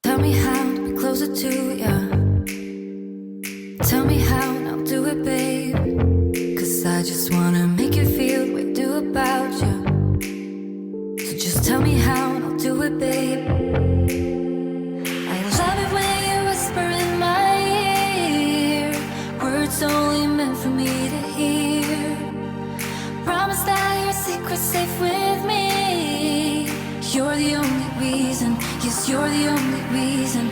Tell me how to be closer to ya. Tell me how and I'll do it, babe. 'Cause I just wanna make you feel what I do about you. So just tell me how and I'll do it, babe. I love it when you whisper in my ear, words only meant for me to hear. Promise that your secret's safe with me. You're the only reason, yes, you're the only reason.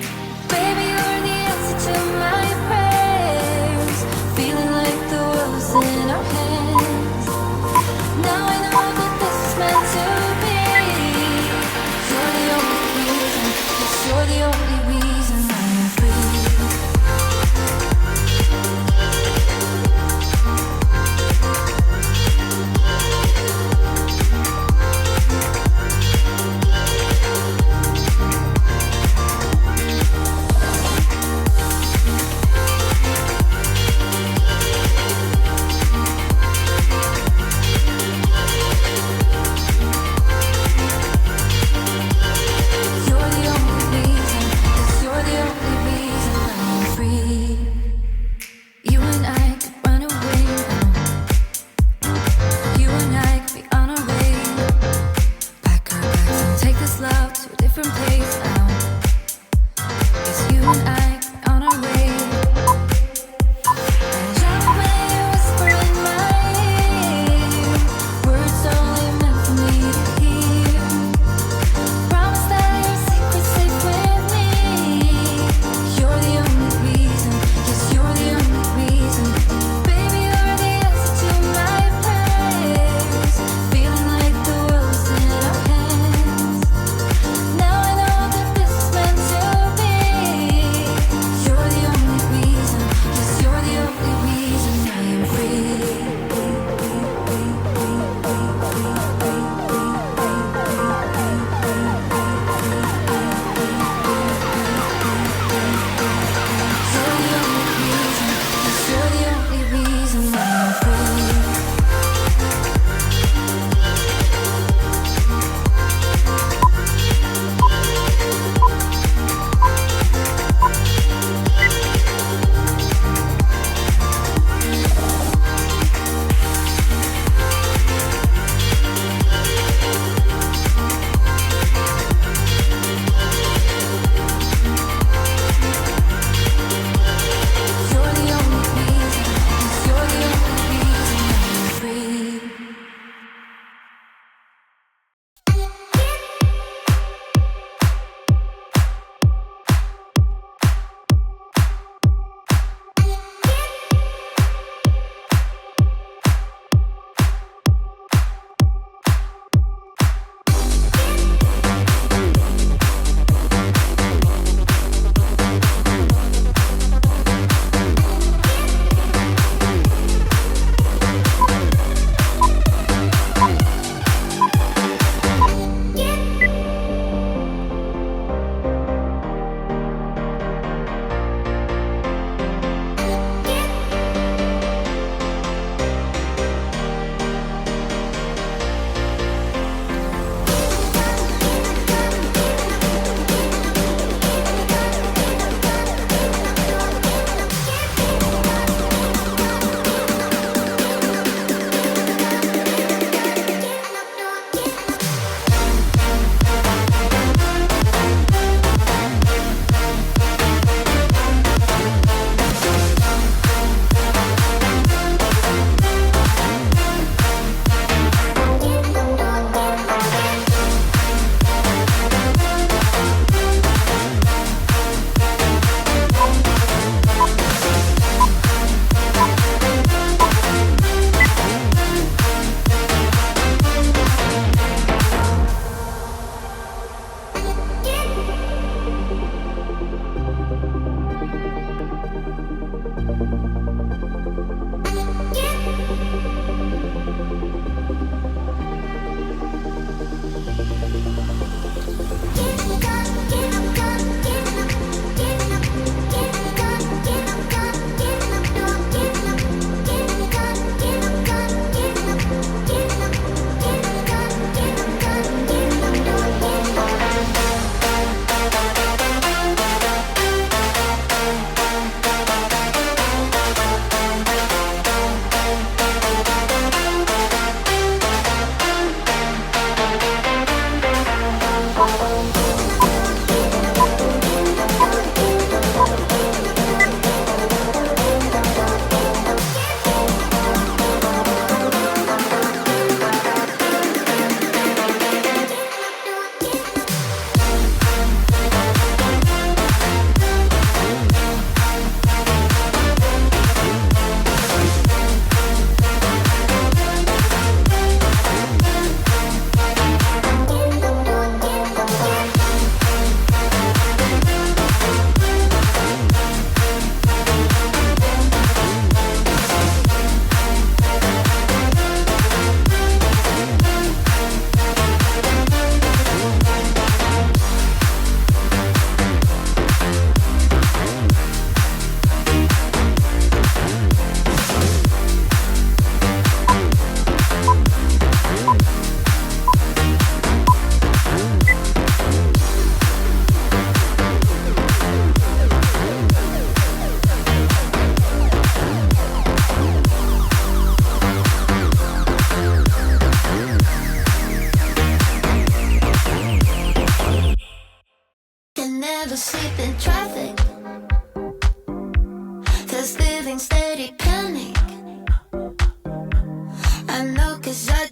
Baby, you're the answer to my prayers. Feeling like the world's in our hands. Now I know that this is meant to be. You're the only reason, yes, you're the only reason I'm free.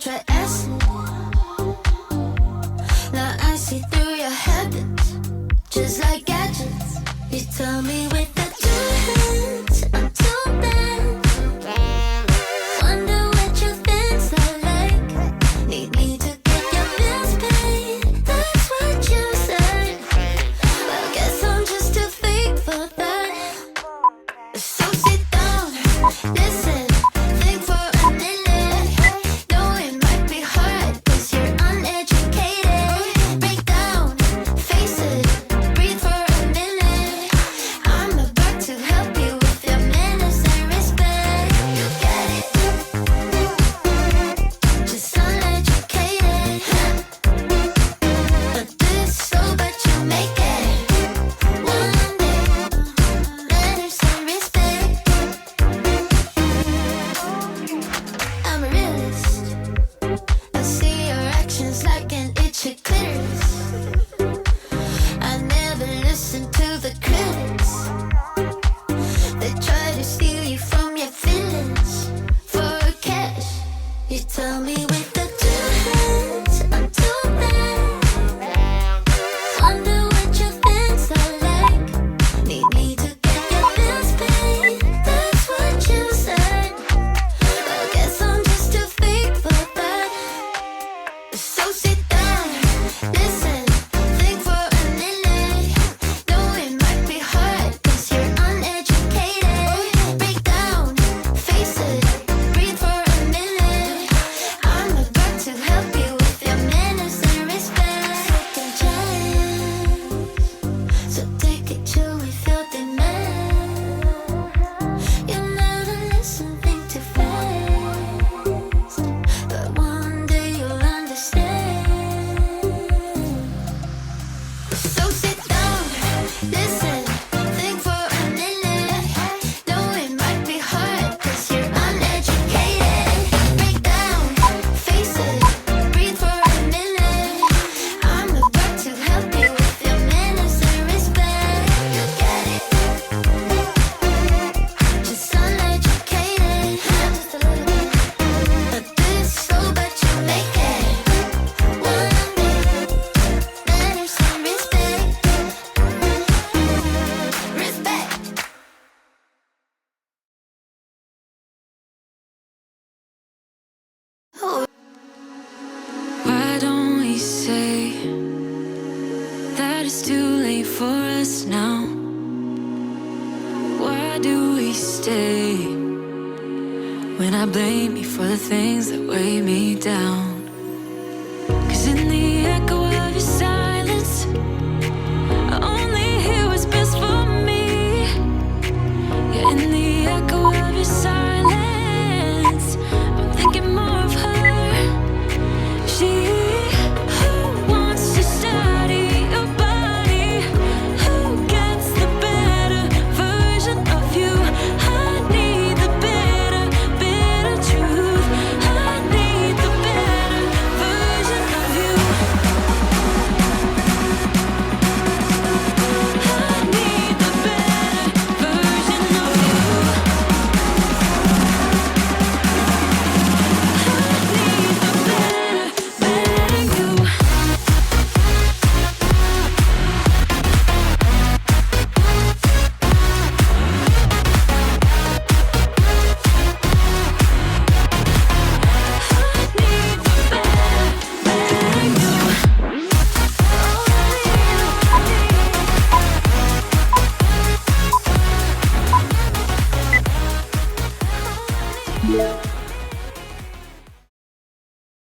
try acid. Now I see through your habits, just like gadgets. You tell me with the two hands, I'm too bad. Wonder what your things are like. Need me to get your bills paid, that's what you said. Well, guess I'm just too fake for that. So sit down, listen, think for a minute. Know it might be hard, cause you're uneducated. Break down, face it, breathe for a minute. I'm about to help you with your manners and respect. You get it? Just uneducated. But this so but you make it. One day, manners and respect. I'm a realist. I see your actions like an itchy clitoris. I never listen to the critics. They try to steal you from your feelings for cash. You tell me with the two hands, I'm too bad. Wonder what your things are like. Need me to get your bills paid, that's what you said. Well, guess I'm just too fake for that. So sit down, listen, think for a minute. Know it might be hard, cause you're uneducated. Break down, face it, breathe for a minute. I'm about to help you with your manners and respect. Second chance, so take it chill with your demand. You never listen, think too fast. But one day you'll understand. So sit down, listen, think for a minute. Know it might be hard, cause you're uneducated. Break down, face it, breathe for a minute. I'm about to help you with your manners and respect. You get it? Just uneducated, just a little bit. But this so but you make it. One day, manners and respect. Respect. Why don't we say that it's too late for us now? Why do we stay when I blame you for the things that weigh me down? Cause in the echo of your silence, I only hear what's best for me. Yeah, in the echo of your silence,